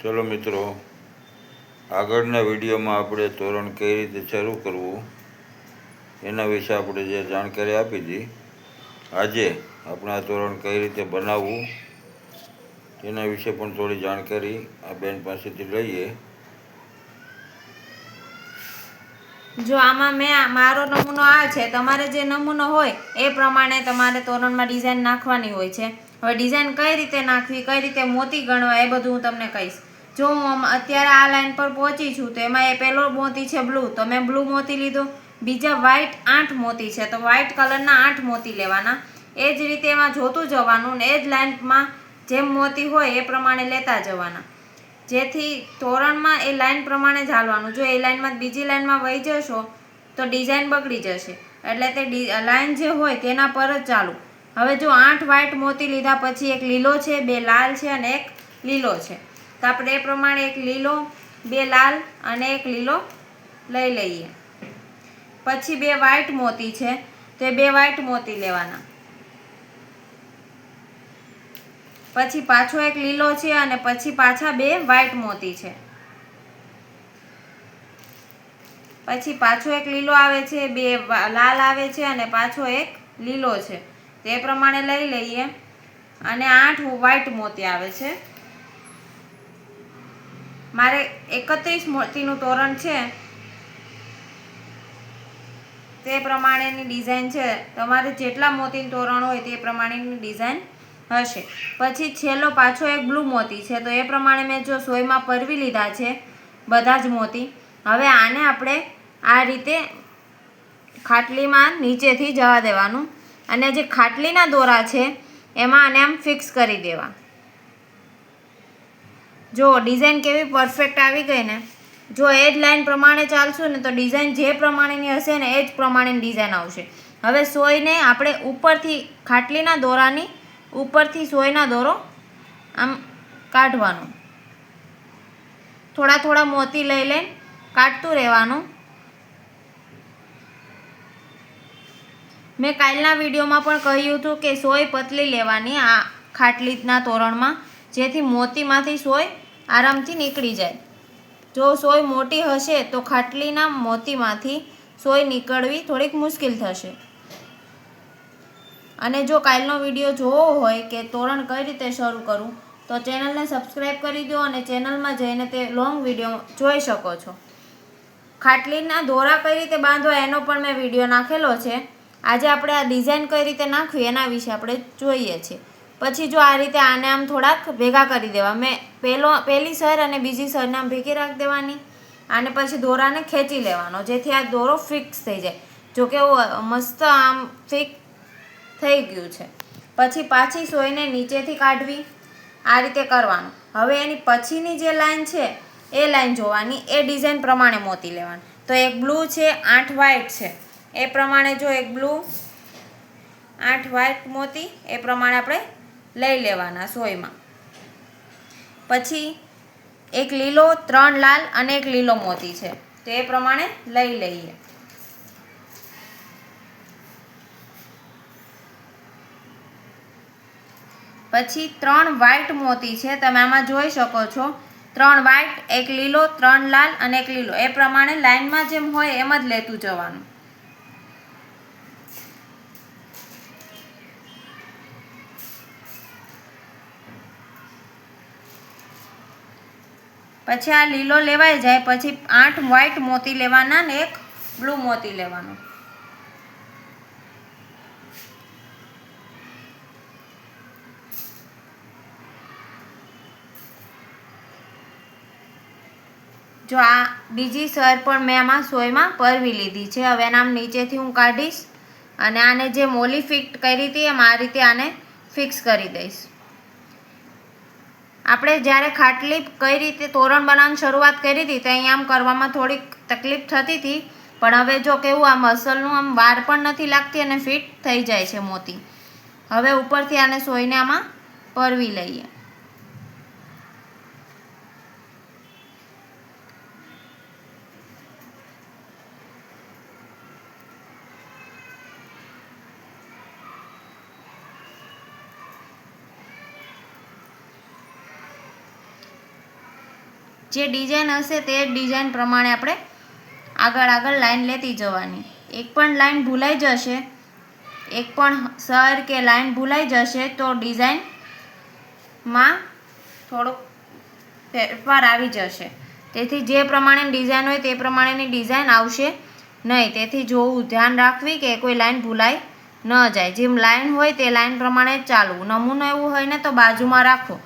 चलो मित्रों, આગળના વિડીયોમાં આપણે તોરણ કઈ રીતે શરૂ કરવું એના વિશે આપણે જે જાણકારી આપી હતી, આજે આપણે આ તોરણ કઈ રીતે બનાવવું તેના વિશે પણ થોડી જાણકારી આ બેન પાસેથી લઈએ। જો આમાં મારો નમૂનો આ છે, તમારે જે નમૂનો હોય એ પ્રમાણે તમારે તોરણમાં ડિઝાઇન નાખવાની હોય છે। હવે ડિઝાઇન કઈ રીતે નાખવી, કઈ રીતે મોતી ગણવા એ બધું હું તમને કહીશ। જો હું અત્યારે આ લાઈન પર પહોંચી છું તો એમાં એ પહેલો મોતી છે બ્લુ, તો મેં બ્લુ મોતી લીધો। બીજા વ્હાઈટ 8 મોતી છે તો વ્હાઈટ કલરના 8 મોતી લેવાના। એ જ રીતે એમાં જોતું જવાનું ને એ જ લાઈનમાં જેમ મોતી હોય એ પ્રમાણે લેતા જવાના, જેથી તોરણમાં એ લાઈન પ્રમાણે જ હાલવાનું। જો એ લાઈનમાં બીજી લાઈનમાં વહી જશો તો ડિઝાઇન બગડી જશે, એટલે તે લાઈન જે હોય તેના પર જ ચાલુ। હવે જો 8 વ્હાઈટ મોતી લીધા પછી એક લીલો છે, 2 લાલ છે અને એક લીલો છે, તો આપણે એ પ્રમાણે એક લીલો, 2 લાલ અને એક લીલો લઈ લઈએ। પછી 2 વ્હાઈટ મોતી છે તો 2 વ્હાઈટ મોતી લેવાના। પછી પાછો એક લીલો છે અને પછી પાછા 2 વ્હાઈટ મોતી છે। પછી પાછો એક લીલો આવે છે, 2 લાલ આવે છે અને પાછો એક લીલો છે, તે પ્રમાણે લઈ લઈએ। અને 8 વ્હાઈટ મોતી આવે છે। મારે 31 મોતીનું તોરણ છે, તે પ્રમાણેની ડિઝાઇન છે। તમારે જેટલા મોતીનું તોરણ હોય તે પ્રમાણેની ડિઝાઇન હશે। પછી છેલ્લો પાછો એક બ્લુ મોતી છે, તો એ પ્રમાણે મેં જો સોયમાં પરવી લીધા છે બધા જ મોતી। હવે આને આપણે આ રીતે ખાટલીમાં નીચેથી જવા દેવાનું અને જે ખાટલીના દોરા છે એમાં આને આમ ફિક્સ કરી દેવા। જો ડિઝાઇન કેવી પરફેક્ટ આવી ગઈ ને। જો એ જ લાઈન પ્રમાણે ચાલશું ને તો ડિઝાઇન જે પ્રમાણેની હશે ને એ જ પ્રમાણેની ડિઝાઇન આવશે। હવે સોયને આપણે ઉપરથી ખાટલીના દોરાની ઉપરથી સોયના દોરો આમ કાઢવાનો, થોડા થોડા મોતી લઈ લઈને કાઢતું રહેવાનું। મેં કાલના વિડીયોમાં પણ કહ્યું હતું કે સોય પતલી લેવાની આ ખાટલીના તોરણમાં, જેથી મોતીમાંથી સોય આરામથી નીકળી જાય। જો સોય મોટી હશે તો ખાટલીના મોતીમાંથી સોય નીકળવી થોડીક મુશ્કેલ થશે। અને જો કાલનો વિડીયો જોવો હોય કે તોરણ કઈ રીતે શરૂ કરવું તો ચેનલને સબસ્ક્રાઈબ કરી દો અને ચેનલમાં જઈને તે લોંગ વિડીયો જોઈ શકો છો। ખાટલીના દોરા કઈ રીતે બાંધવા એનો પણ મેં વિડીયો નાખેલો છે। આજે આપણે આ ડિઝાઇન કઈ રીતે નાખવી એના વિશે આપણે જોઈએ છીએ। પછી જો આ રીતે આને આમ થોડાક ભેગા કરી દેવા। મેં પહેલી સર અને બીજી સરને આમ ભેગી રાખી દેવાની, અને પછી દોરાને ખેંચી લેવાનો જેથી આ દોરો ફિક્સ થઈ જાય। જો કે મસ્ત આમ ફિક્સ થઈ ગયું છે। પછી પાછી સોયને નીચેથી કાઢવી, આ રીતે કરવાનું। હવે એની પછીની જે લાઈન છે એ લાઈન જોવાની, એ ડિઝાઇન પ્રમાણે મોતી લેવાનું। તો એક બ્લુ છે, 8 વ્હાઈટ છે, એ પ્રમાણે જો એક બ્લુ 8 વ્હાઈટ મોતી એ પ્રમાણે આપણે લઈ લેવાના સોયમાં। પછી એક લીલો, 3 લાલ અને એક લીલો મોતી છે, તો એ પ્રમાણે લઈ લઈએ। પછી 3 વ્હાઈટ મોતી છે, તમે આમાં જોઈ શકો છો, 3 વ્હાઈટ, એક લીલો, 3 લાલ અને એક લીલો, એ પ્રમાણે લાઈનમાં જેમ હોય એમ જ લેતું જવાનું। પછી આ લીલો લેવાઈ જાય પછી 8 વ્હાઈટ મોતી લેવાના ને એક બ્લુ મોતી લેવાનું। જો આ બીજી સર પણ મેં આમાં સોયમાં પરવી લીધી છે। હવે એના નીચેથી હું કાઢીશ અને આને જે મોલી ફિટ કરી હતી એમ આ રીતે આને ફિક્સ કરી દઈશ। આપણે જ્યારે ખાટલી કઈ રીતે તોરણ બનાવવાની શરૂઆત કરી હતી તો અહીંયા આમ કરવામાં થોડીક તકલીફ થતી હતી, પણ હવે જો કેવું આમ અસલનું આમ વાર પણ નથી લાગતી અને ફિટ થઈ જાય છે મોતી। હવે ઉપરથી આને સોયને આમાં પરવી લઈએ। જે ડિઝાઇન હશે તે ડિઝાઇન પ્રમાણે આપણે આગળ લાઈન લેતી જવાની. એક પણ લાઈન ભૂલાઈ જશે, એક પણ સર કે લાઈન ભૂલાઈ જશે તો ડિઝાઇનમાં થોડોક ફેરફાર આવી જશે. તેથી જે પ્રમાણે ડિઝાઇન હોય તે પ્રમાણેની ડિઝાઇન આવશે નહીં. તેથી જોવું, ધ્યાન રાખવી કે કોઈ લાઈન ભૂલાઈ ન જાય. જેમ લાઈન હોય તે લાઈન પ્રમાણે જ ચાલવું. નમૂનો એવું હોય ને તો બાજુમાં રાખો.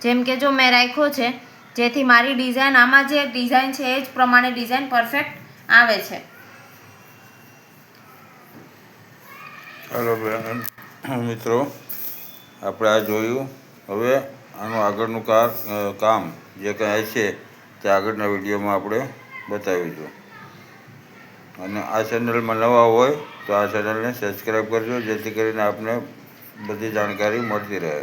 જેમ કે જો મેં રાખ્યો છે, જેથી મારી ડિઝાઇન આમાં જે ડિઝાઇન છે એ જ પ્રમાણે ડિઝાઇન પરફેક્ટ આવે છે. ચાલો બહેન મિત્રો, આપણે આ જોયું. હવે આનું આગળનું કામ જે કંઈ હશે તે આગળના વિડીયોમાં આપણે બતાવીશું. અને આ ચેનલમાં નવા હોય તો આ ચેનલને સબસ્ક્રાઈબ કરજો, જેથી કરીને આપને બધી જાણકારી મળતી રહે.